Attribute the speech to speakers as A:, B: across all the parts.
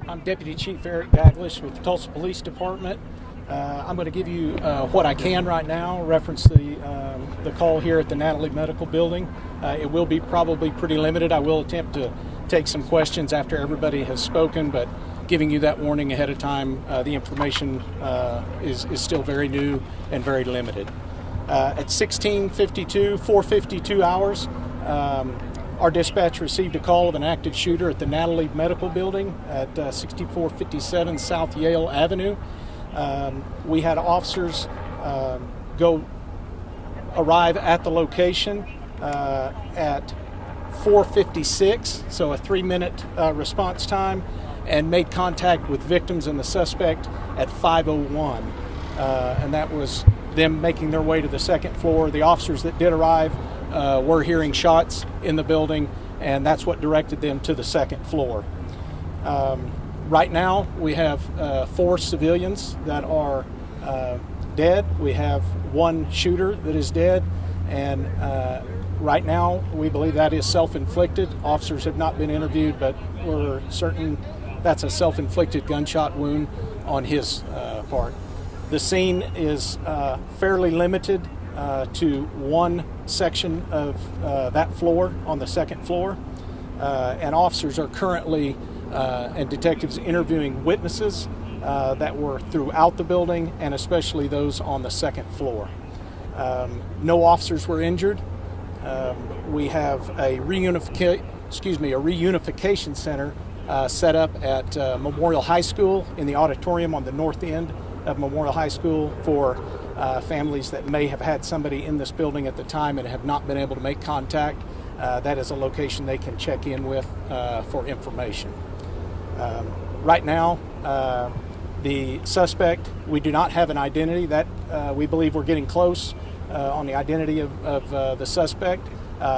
A: I'm Deputy Chief Eric Daglish with the Tulsa Police Department. I'm going to give you what I can right now, reference the call here at the Natalie Medical Building. It will be probably pretty limited. I will attempt to take some questions after everybody has spoken, but giving you that warning ahead of time, the information is still very new and very limited. At 4:52 hours, our dispatch received a call of an active shooter at the Natalie Medical Building at 6457 South Yale Avenue. We had officers arrive at the location at 4:56, so a 3-minute response time, and made contact with victims and the suspect at 5:01. And that was them making their way to the second floor. The officers that did arrive were hearing shots in the building, and that's what directed them to the second floor. Right now, we have 4 civilians that are dead. We have 1 shooter that is dead, and right now, we believe that is self-inflicted. Officers have not been interviewed, but we're certain that's a self-inflicted gunshot wound on his part. The scene is fairly limited to one section of that floor on the second floor, and officers are currently and detectives interviewing witnesses that were throughout the building, and especially those on the second floor. No officers were injured. We have a reunification center set up at Memorial High School in the auditorium on the north end of Memorial High School for families that may have had somebody in this building at the time and have not been able to make contact. That is a location they can check in with for information. Right now, the suspect, we do not have an identity. That we believe we're getting close on the identity of the suspect.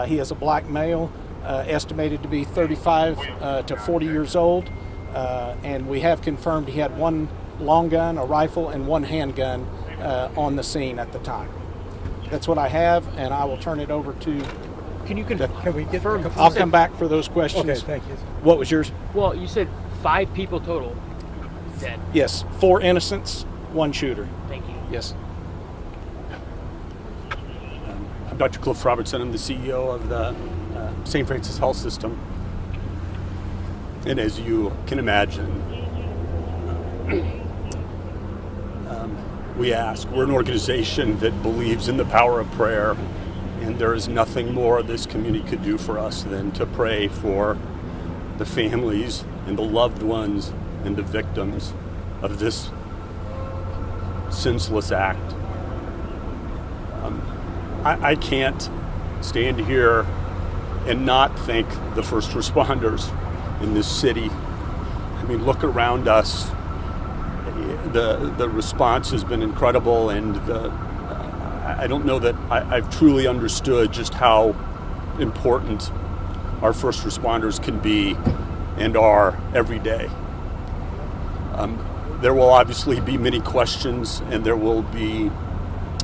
A: He is a black male, estimated to be 35 to 40 years old, and we have confirmed he had 1 long gun, a rifle, and 1 handgun on the scene at the time. That's what I have, and I will turn it over to.
B: Can we get?
A: I'll come back for those questions.
B: Okay, thank you.
A: What was yours?
C: Well, you said 5 people total dead.
A: Yes, 4 innocents, 1 shooter.
C: Thank you.
A: Yes.
D: I'm Dr. Cliff Robertson. I'm the CEO of the St. Francis Health System. And as you can imagine, we're an organization that believes in the power of prayer, and there is nothing more this community could do for us than to pray for the families and the loved ones and the victims of this senseless act. I can't stand here and not thank the first responders in this city. I mean, look around us. The response has been incredible, and I don't know that I've truly understood just how important our first responders can be and are every day. There will obviously be many questions, and there will be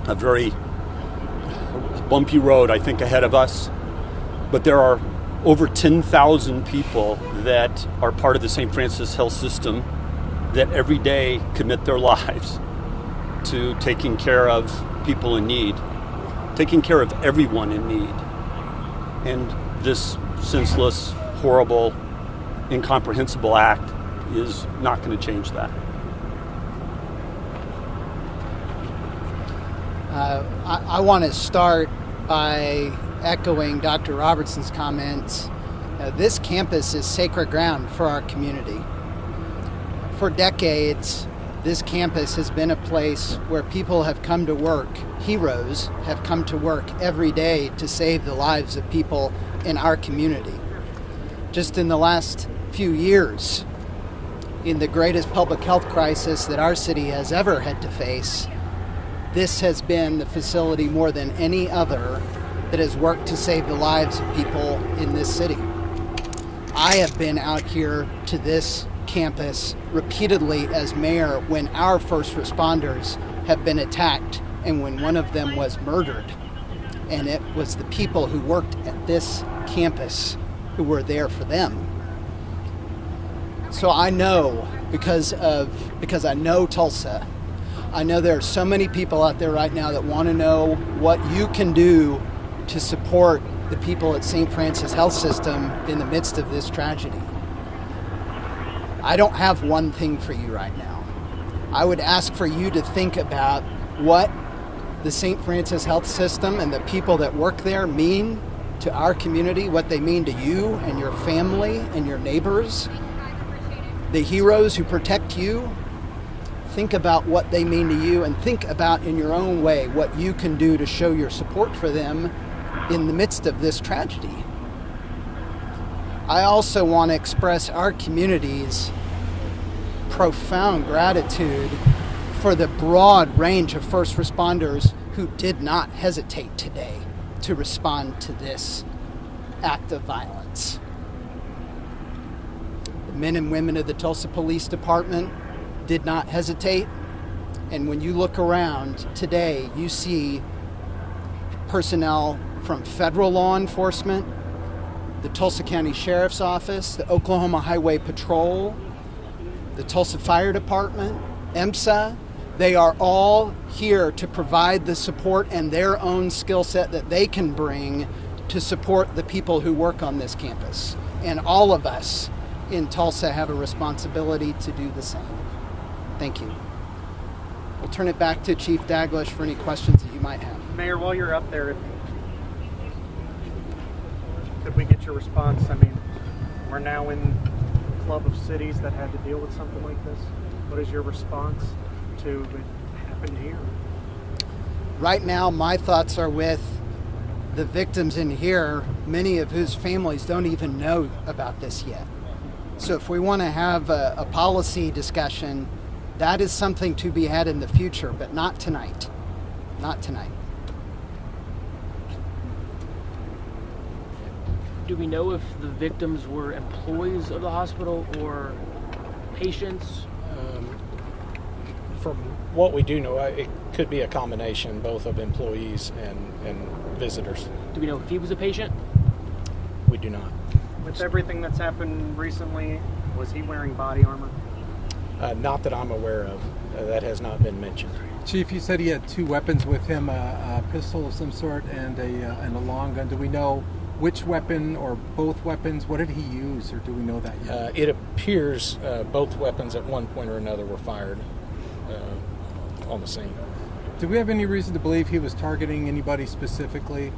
D: a very bumpy road, I think, ahead of us. But there are over 10,000 people that are part of the St. Francis Health System that every day commit their lives to taking care of people in need, taking care of everyone in need. And this senseless, horrible, incomprehensible act is not going to change that.
E: I want to start by echoing Dr. Robertson's comments. This campus is sacred ground for our community. For decades, this campus has been a place where people have come to work, heroes have come to work every day to save the lives of people in our community. Just in the last few years, in the greatest public health crisis that our city has ever had to face, this has been the facility more than any other that has worked to save the lives of people in this city. I have been out here to this campus repeatedly as mayor when our first responders have been attacked and when one of them was murdered. And it was the people who worked at this campus who were there for them. So I know because I know Tulsa. I know there are so many people out there right now that want to know what you can do to support the people at St. Francis Health System in the midst of this tragedy. I don't have one thing for you right now. I would ask for you to think about what the St. Francis Health System and the people that work there mean to our community, what they mean to you and your family and your neighbors, the heroes who protect you. Think about what they mean to you and think about in your own way what you can do to show your support for them in the midst of this tragedy. I also want to express our community's profound gratitude for the broad range of first responders who did not hesitate today to respond to this act of violence. The men and women of the Tulsa Police Department did not hesitate, and when you look around today, you see personnel from federal law enforcement, the Tulsa County Sheriff's Office, the Oklahoma Highway Patrol, the Tulsa Fire Department, EMSA. They are all here to provide the support and their own skill set that they can bring to support the people who work on this campus. And all of us in Tulsa have a responsibility to do the same. Thank you. We'll turn it back to Chief Daglish for any questions that you might have.
B: Mayor, while you're up there, could we get your response? I mean, we're now in a club of cities that had to deal with something like this. What is your response to what happened here?
E: Right now, my thoughts are with the victims in here, many of whose families don't even know about this yet. So if we want to have a policy discussion, that is something to be had in the future, but not tonight. Not tonight.
C: Do we know if the victims were employees of the hospital or patients?
A: From what we do know, it could be a combination both of employees and visitors.
C: Do we know if he was a patient?
A: We do not.
B: With everything that's happened recently, was he wearing body armor?
A: Not that I'm aware of. That has not been mentioned.
F: Chief, you said he had two weapons with him, a pistol of some sort and a long gun. Do we know which weapon or both weapons? What did he use, or do we know that yet?
A: It appears both weapons at one point or another were fired on the scene.
F: Do we have any reason to believe he was targeting anybody specifically?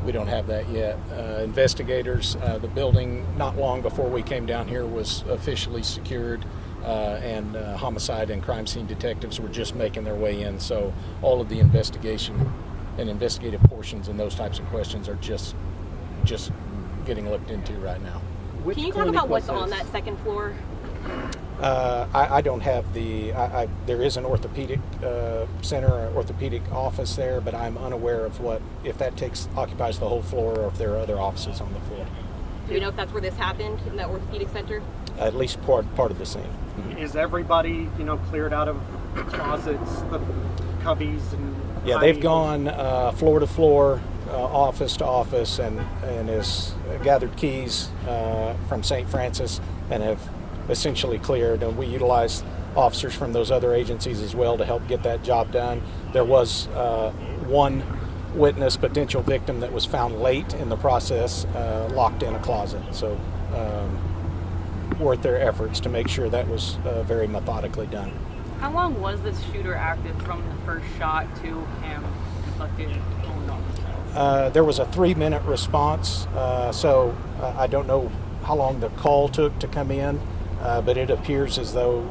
A: We don't have that yet. Investigators, the building not long before we came down here was officially secured, and homicide and crime scene detectives were just making their way in. So all of the investigation and investigative portions and those types of questions are just getting looked into right now.
G: Can you talk about what's on that second floor?
A: I don't have there is an orthopedic center, or orthopedic office there, but I'm unaware of if that occupies the whole floor or if there are other offices on the floor.
G: Do you know if that's where this happened, in that orthopedic center?
A: At least part of the scene.
B: Is everybody, cleared out of the closets, the cubbies, and
A: yeah, they've gone floor to floor, office to office, and has gathered keys from St. Francis and have essentially cleared. And we utilize officers from those other agencies as well to help get that job done. There was one witness, potential victim, that was found late in the process, locked in a closet. So worth their efforts to make sure that was very methodically done.
H: How long was this shooter active from the first shot to him inflicting only on himself?
A: There was a 3-minute response, so I don't know how long the call took to come in, but it appears as though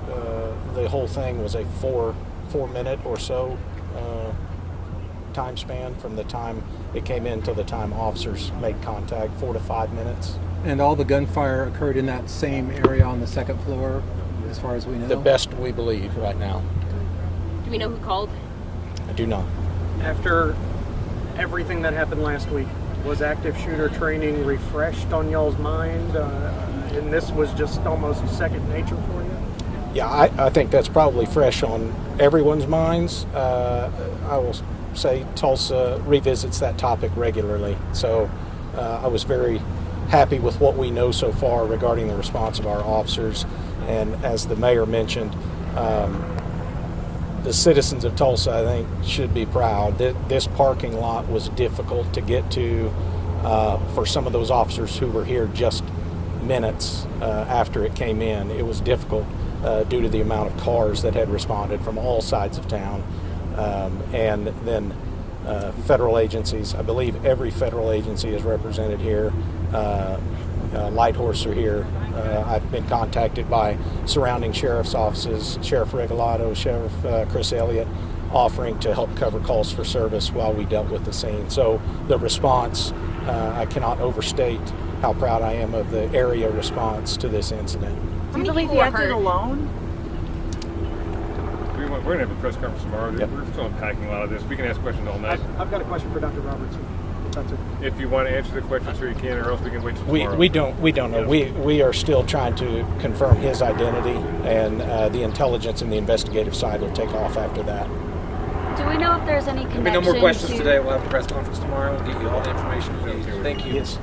A: the whole thing was a 4-minute or so time span from the time it came in till the time officers made contact, 4 to 5 minutes.
F: And all the gunfire occurred in that same area on the second floor, as far as we know?
A: The best we believe right now.
G: Do we know who called?
A: I do not.
B: After everything that happened last week, was active shooter training refreshed on y'all's mind? And this was just almost second nature for you?
A: Yeah, I think that's probably fresh on everyone's minds. I will say Tulsa revisits that topic regularly. So I was very happy with what we know so far regarding the response of our officers. And as the mayor mentioned, the citizens of Tulsa, I think, should be proud that this parking lot was difficult to get to for some of those officers who were here just minutes after it came in. It was difficult due to the amount of cars that had responded from all sides of town. And then federal agencies, I believe every federal agency is represented here. Light Horse are here. I've been contacted by surrounding sheriff's offices, Sheriff Regalado, Sheriff Chris Elliott, offering to help cover calls for service while we dealt with the scene. So the response, I cannot overstate how proud I am of the area response to this incident.
I: Do you believe he acted alone?
J: We're going to have a press conference tomorrow.
A: Yep.
J: We're still unpacking a lot of this. We can ask questions all night.
B: I've got a question for Dr. Robertson. If that's it.
J: If you want to answer the question, sure you can, or else we can wait till tomorrow.
A: We don't know. We are still trying to confirm his identity, and the intelligence and the investigative side will take off after that.
I: Do we know if there's any connection
K: There'll be no more questions
I: to...
K: today. We'll have a press conference tomorrow. We'll get you all the information you need. Thank you.
A: Yes.